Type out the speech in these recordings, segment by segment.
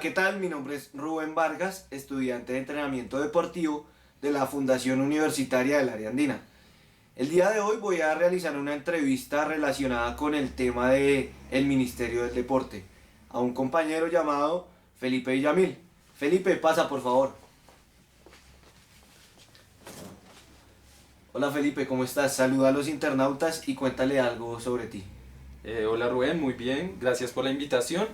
Hola, ¿qué tal? Mi nombre es Rubén Vargas, estudiante de entrenamiento deportivo de la Fundación Universitaria del Área Andina. El día de hoy voy a realizar una entrevista relacionada con el tema de el Ministerio del Deporte a un compañero llamado Felipe Villamil. Felipe, pasa por favor. Hola Felipe, ¿cómo estás? Saluda a los internautas y cuéntale algo sobre ti. Hola Rubén, muy bien, gracias por la invitación.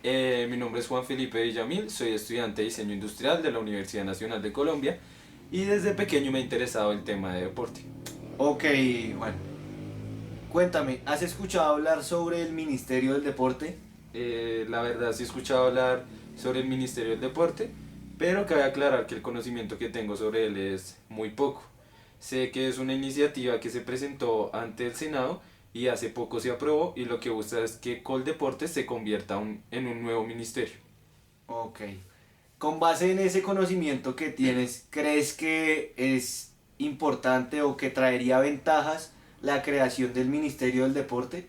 Mi nombre es Juan Felipe Villamil, soy estudiante de diseño industrial de la Universidad Nacional de Colombia y desde pequeño me ha interesado el tema de deporte. Ok, Juan, cuéntame, ¿has escuchado hablar sobre el Ministerio del Deporte? La verdad sí he escuchado hablar sobre el Ministerio del Deporte, pero cabe aclarar que el conocimiento que tengo sobre él es muy poco. Sé que es una iniciativa que se presentó ante el Senado y hace poco se aprobó y lo que busca es que Coldeportes se convierta en un nuevo ministerio. Ok. Con base en ese conocimiento que tienes, ¿crees que es importante o que traería ventajas la creación del Ministerio del Deporte?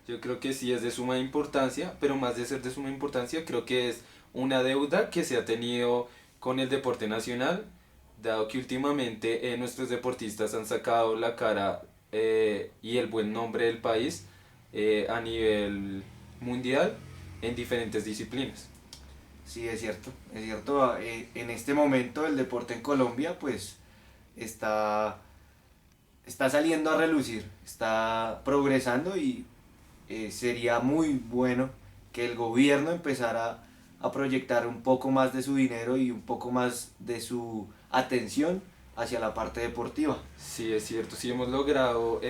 Yo creo que sí es de suma importancia, pero más de ser de suma importancia, creo que es una deuda que se ha tenido con el deporte nacional, dado que últimamente nuestros deportistas han sacado la cara y el buen nombre del país a nivel mundial en diferentes disciplinas. Sí, es cierto, es cierto. En este momento el deporte en Colombia pues está, está saliendo a relucir, está progresando y sería muy bueno que el gobierno empezara a proyectar un poco más de su dinero y un poco más de su atención hacia la parte deportiva. Sí, es cierto, si hemos logrado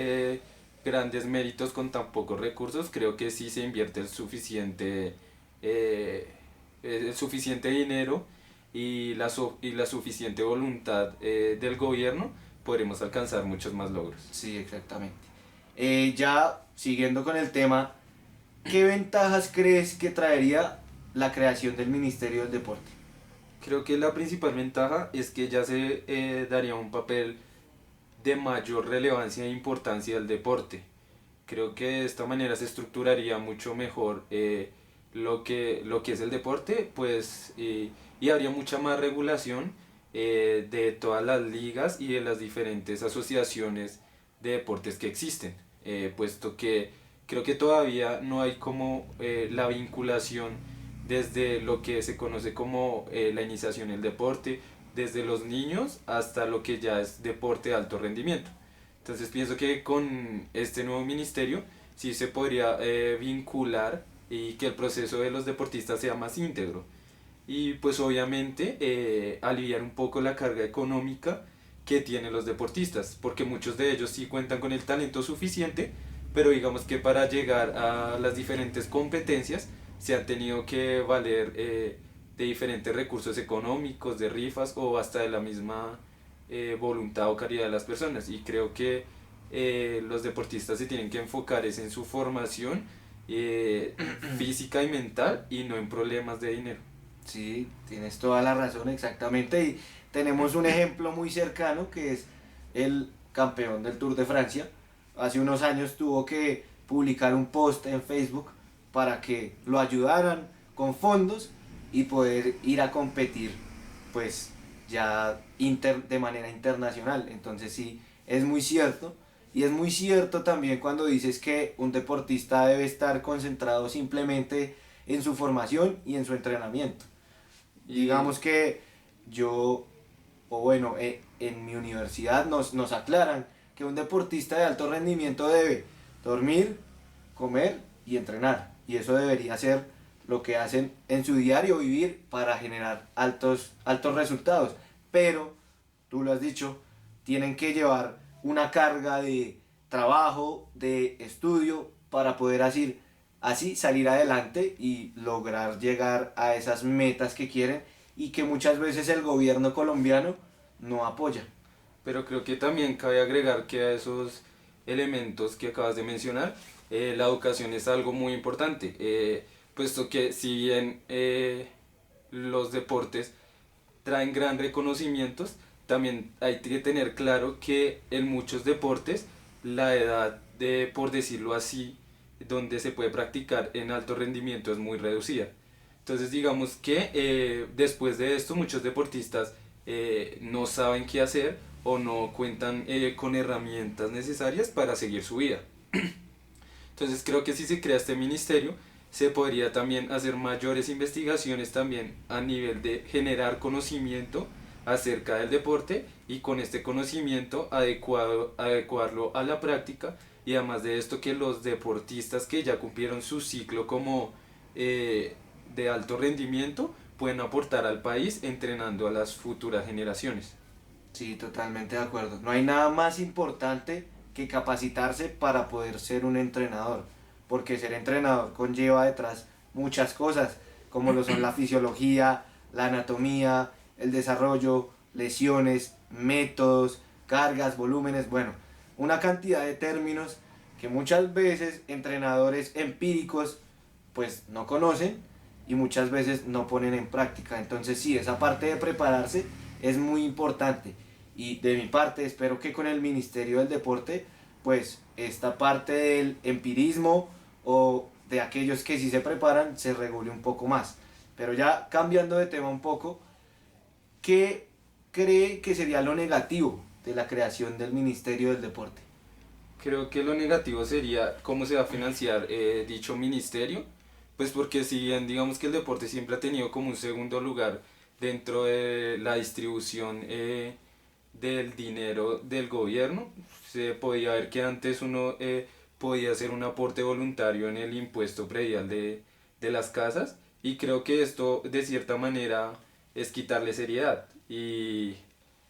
grandes méritos con tan pocos recursos, creo que sí se invierte eh, el suficiente dinero y y la suficiente voluntad del gobierno, podremos alcanzar muchos más logros. Sí, exactamente. Ya siguiendo con el tema, ¿qué ventajas crees que traería la creación del Ministerio del Deporte? Creo que la principal ventaja es que ya se daría un papel de mayor relevancia e importancia al deporte. Creo que de esta manera se estructuraría mucho mejor lo que es el deporte, pues, y habría mucha más regulación de todas las ligas y de las diferentes asociaciones de deportes que existen, puesto que creo que todavía no hay como la vinculación desde lo que se conoce como la iniciación en el deporte, desde los niños hasta lo que ya es deporte de alto rendimiento. Entonces pienso que con este nuevo ministerio sí se podría vincular y que el proceso de los deportistas sea más íntegro. Y pues obviamente aliviar un poco la carga económica que tienen los deportistas, porque muchos de ellos sí cuentan con el talento suficiente, pero digamos que para llegar a las diferentes competencias se han tenido que valer de diferentes recursos económicos, de rifas o hasta de la misma voluntad o caridad de las personas. Y creo que los deportistas se tienen que enfocar es en su formación física y mental y no en problemas de dinero. Sí, tienes toda la razón, exactamente. Y tenemos un ejemplo muy cercano que es el campeón del Tour de Francia. Hace unos años tuvo que publicar un post en Facebook para que lo ayudaran con fondos y poder ir a competir, pues ya de manera internacional. Entonces sí, es muy cierto. Y es muy cierto también cuando dices que un deportista debe estar concentrado simplemente en su formación y en su entrenamiento. Y Digamos que yo, o bueno, en mi universidad nos aclaran que un deportista de alto rendimiento debe dormir, comer y entrenar. Y eso debería ser lo que hacen en su diario vivir para generar altos resultados. Pero, tú lo has dicho, tienen que llevar una carga de trabajo, de estudio, para poder así salir adelante y lograr llegar a esas metas que quieren y que muchas veces el gobierno colombiano no apoya. pero creo que también cabe agregar que a esos elementos que acabas de mencionar, la educación es algo muy importante, puesto que si bien los deportes traen gran reconocimientos, también hay que tener claro que en muchos deportes la edad de, por decirlo así, donde se puede practicar en alto rendimiento es muy reducida. Entonces digamos que después de esto muchos deportistas no saben qué hacer o no cuentan con herramientas necesarias para seguir su vida. Entonces creo que si se crea este ministerio, se podría también hacer mayores investigaciones también a nivel de generar conocimiento acerca del deporte y con este conocimiento adecuarlo a la práctica y además de esto que los deportistas que ya cumplieron su ciclo como de alto rendimiento pueden aportar al país entrenando a las futuras generaciones. Sí, totalmente de acuerdo. No hay nada más importante que capacitarse para poder ser un entrenador, porque ser entrenador conlleva detrás muchas cosas, como lo son la fisiología, la anatomía, el desarrollo, lesiones, métodos, cargas, volúmenes, bueno, una cantidad de términos que muchas veces entrenadores empíricos pues no conocen y muchas veces no ponen en práctica. Entonces sí, esa parte de prepararse es muy importante. Y de mi parte espero que con el Ministerio del Deporte, pues esta parte del empirismo o de aquellos que sí se preparan se regule un poco más. Pero ya cambiando de tema un poco, ¿qué cree que sería lo negativo de la creación del Ministerio del Deporte? Creo que lo negativo sería cómo se va a financiar dicho ministerio, pues porque si bien digamos que el deporte siempre ha tenido como un segundo lugar dentro de la distribución del dinero del gobierno, se podía ver que antes uno podía hacer un aporte voluntario en el impuesto predial de las casas y creo que esto de cierta manera es quitarle seriedad y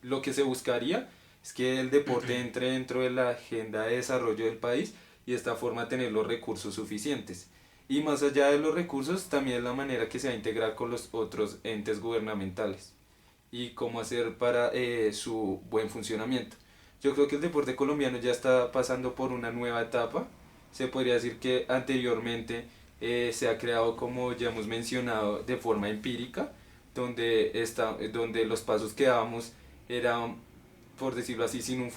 lo que se buscaría es que el deporte entre dentro de la agenda de desarrollo del país y de esta forma tener los recursos suficientes. Y más allá de los recursos, también es la manera que se va a integrar con los otros entes gubernamentales y cómo hacer para su buen funcionamiento. Yo creo que el deporte colombiano ya está pasando por una nueva etapa. Se podría decir que anteriormente se ha creado, como ya hemos mencionado, de forma empírica, donde los pasos que dábamos eran, por decirlo así, sin un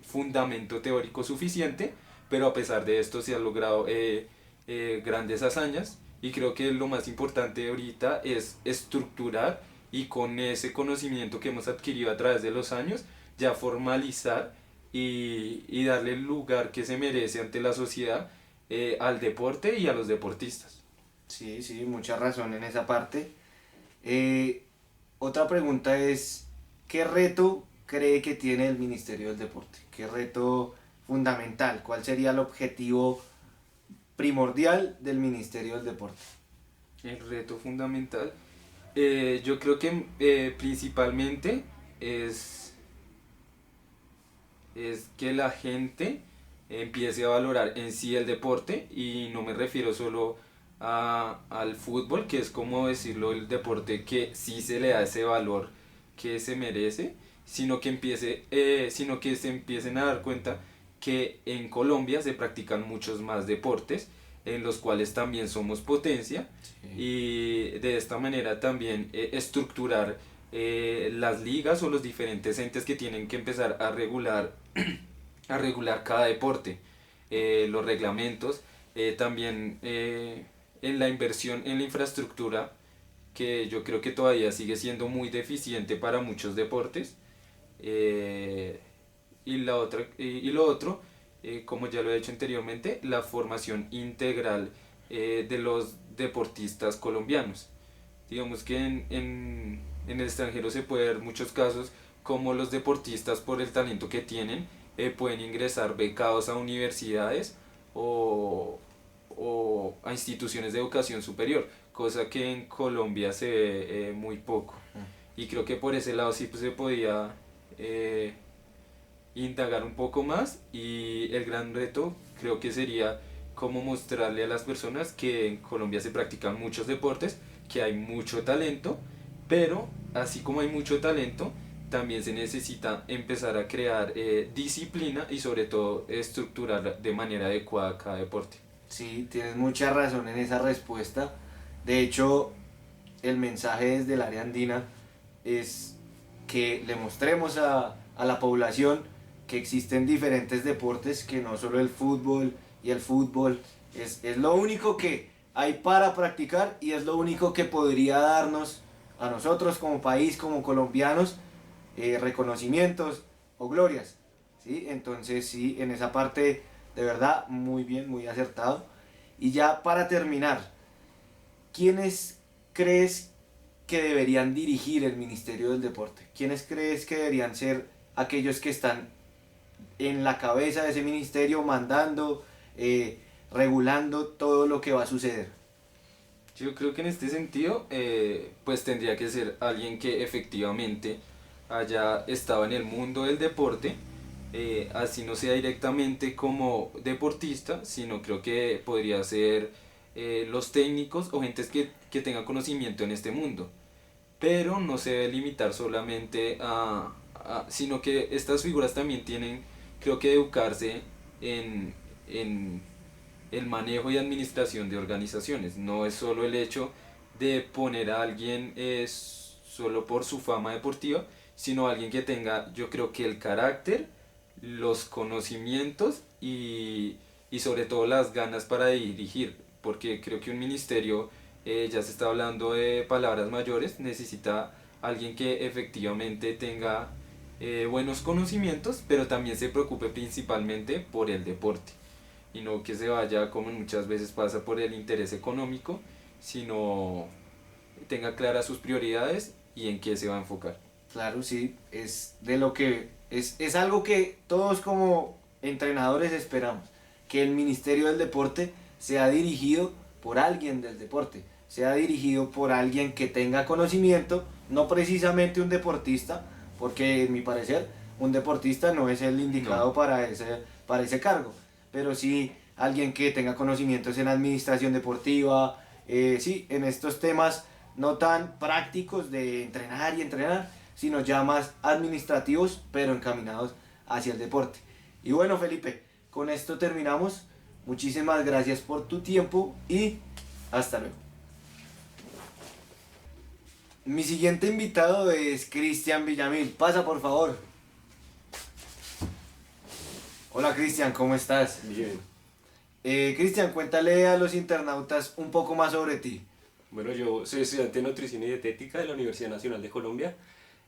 fundamento teórico suficiente, pero a pesar de esto se han logrado grandes hazañas y creo que lo más importante ahorita es estructurar y con ese conocimiento que hemos adquirido a través de los años, ya formalizar y darle el lugar que se merece ante la sociedad al deporte y a los deportistas. Sí, sí, mucha razón en esa parte. Eh, Otra pregunta es, ¿qué reto cree que tiene el Ministerio del Deporte? ¿Qué reto fundamental? ¿Cuál sería el objetivo primordial del Ministerio del Deporte? El reto fundamental, yo creo que principalmente es, es que la gente empiece a valorar en sí el deporte y no me refiero solo al fútbol, que es como decirlo el deporte que sí se le da ese valor que se merece, sino que se empiecen a dar cuenta que en Colombia se practican muchos más deportes en los cuales también somos potencia Sí. y de esta manera también estructurar las ligas o los diferentes entes que tienen que empezar a regular cada deporte, los reglamentos, también en la inversión en la infraestructura, que yo creo que todavía sigue siendo muy deficiente para muchos deportes. eh, y lo otro, como ya lo he dicho anteriormente, la formación integral de los deportistas colombianos. Digamos que en el extranjero se puede ver muchos casos como los deportistas por el talento que tienen pueden ingresar becados a universidades o, o a instituciones de educación superior, cosa que en Colombia se ve muy poco. Y creo que por ese lado sí pues, se podía eh, indagar un poco más y el gran reto creo que sería cómo mostrarle a las personas que en Colombia se practican muchos deportes, que hay mucho talento, pero así como hay mucho talento, también se necesita empezar a crear disciplina y sobre todo estructurar de manera adecuada cada deporte. Sí, tienes mucha razón en esa respuesta. De hecho, el mensaje desde el área andina es que le mostremos a la población que existen diferentes deportes, que no solo el fútbol y el fútbol es lo único que hay para practicar y es lo único que podría darnos a nosotros como país, como colombianos, reconocimientos o glorias, ¿sí? Entonces sí, en esa parte de verdad muy bien, muy acertado. Y ya para terminar, ¿quiénes crees que deberían dirigir el Ministerio del Deporte? ¿Quiénes crees que deberían ser aquellos que están en la cabeza de ese ministerio mandando, regulando todo lo que va a suceder? Yo creo que en este sentido, pues tendría que ser alguien que efectivamente haya estado en el mundo del deporte, así no sea directamente como deportista, sino creo que podría ser los técnicos o gentes que tengan conocimiento en este mundo. Pero no se debe limitar solamente sino que estas figuras también tienen, creo que educarse en el manejo y administración de organizaciones. No es solo el hecho de poner a alguien solo por su fama deportiva, sino alguien que tenga, yo creo que el carácter, los conocimientos y sobre todo las ganas para dirigir, porque creo que un ministerio, ya se está hablando de palabras mayores, necesita alguien que efectivamente tenga buenos conocimientos, pero también se preocupe principalmente por el deporte y no que se vaya, como muchas veces pasa, por el interés económico, sino tenga claras sus prioridades y en qué se va a enfocar. Claro, sí, es de lo que es algo que todos como entrenadores esperamos, que el Ministerio del Deporte sea dirigido por alguien del deporte, sea dirigido por alguien que tenga conocimiento, no precisamente un deportista, porque en mi parecer un deportista no es el indicado No. para ese cargo, pero sí alguien que tenga conocimientos en administración deportiva, sí, en estos temas no tan prácticos de entrenar y entrenar, sino ya más administrativos, pero encaminados hacia el deporte. Y bueno, Felipe, con esto terminamos. Muchísimas gracias por tu tiempo y hasta luego. Mi siguiente invitado es Cristian Villamil. Pasa, por favor. Hola, Cristian, ¿cómo estás? Bien. Cristian, cuéntale a los internautas un poco más sobre ti. Bueno, yo soy estudiante de nutrición y dietética de la Universidad Nacional de Colombia.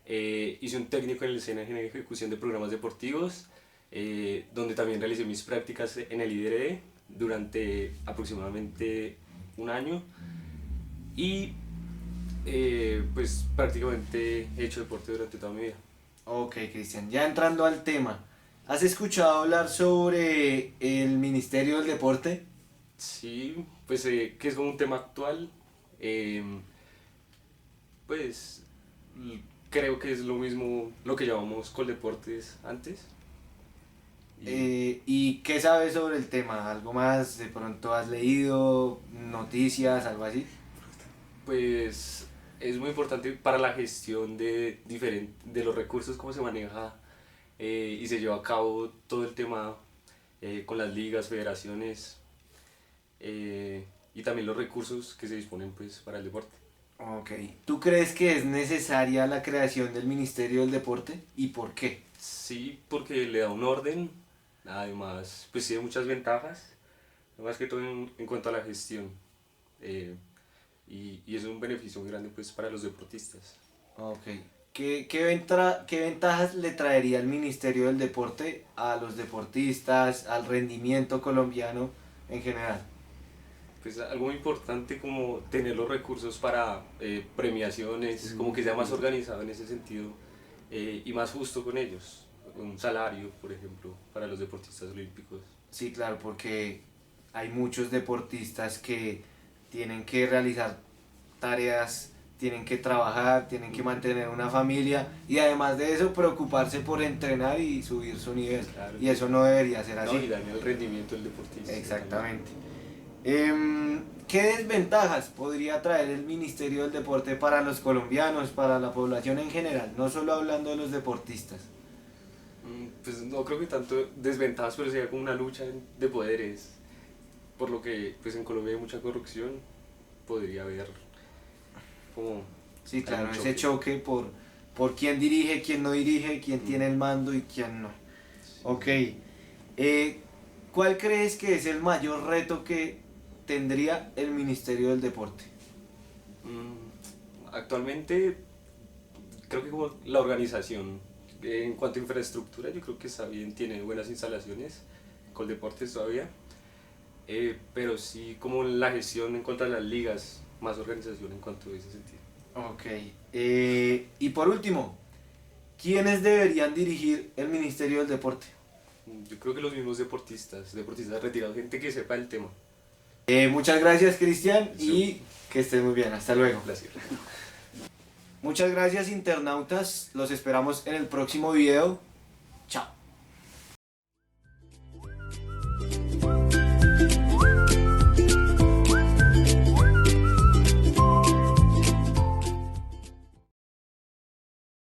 Hice un técnico en el SENA en ejecución de programas deportivos, donde también realicé mis prácticas en el IDRD durante aproximadamente un año. Y pues prácticamente he hecho deporte durante toda mi vida. Ok, Cristian, ya entrando al tema. ¿Has escuchado hablar sobre el Ministerio del Deporte? Sí, pues que es como un tema actual. eh, pues creo que es lo mismo lo que llamamos Coldeportes antes. Y ¿Y qué sabes sobre el tema? ¿Algo más? ¿De pronto has leído noticias, algo así? pues es muy importante para la gestión de los recursos, cómo se maneja y se lleva a cabo todo el tema con las ligas, federaciones y también los recursos que se disponen pues para el deporte. Ok. ¿Tú crees que es necesaria la creación del Ministerio del Deporte? ¿Y por qué? Sí, porque le da un orden, además pues tiene muchas ventajas, más que todo en cuanto a la gestión. eh, y es un beneficio muy grande pues para los deportistas. Ok. ¿Qué ventajas le traería el Ministerio del Deporte a los deportistas, al rendimiento colombiano en general? Pues algo muy importante como tener los recursos para premiaciones, como que sea más organizado en ese sentido y más justo con ellos. Un salario, por ejemplo, para los deportistas olímpicos. Sí, claro, porque hay muchos deportistas que tienen que realizar tareas, tienen que trabajar, tienen que mantener una familia y además de eso preocuparse por entrenar y subir su nivel. Claro. Y eso no debería ser No, y así. daña el rendimiento del deportista. Exactamente. ¿Qué desventajas podría traer el Ministerio del Deporte para los colombianos, para la población en general? No solo hablando de los deportistas. Pues no creo que tanto desventajas, pero sería como una lucha de poderes. Por lo que pues en Colombia hay mucha corrupción, podría haber como... Sí, hay claro, un ese choque por quién dirige, quién no dirige, quién tiene el mando y quién no. Ok. ¿Cuál crees que es el mayor reto que tendría el Ministerio del Deporte? Actualmente creo que como la organización en cuanto a infraestructura yo creo que está bien, tiene buenas instalaciones, Coldeportes todavía, pero sí como la gestión en cuanto a las ligas, más organización en cuanto a ese sentido. Ok. Y por último, ¿quiénes deberían dirigir el Ministerio del Deporte? Yo creo que los mismos deportistas retirados, gente que sepa el tema. Muchas gracias, Cristian, Sí. y que estés muy bien. Hasta luego. Un placer. Muchas gracias, internautas. Los esperamos en el próximo video. Chao.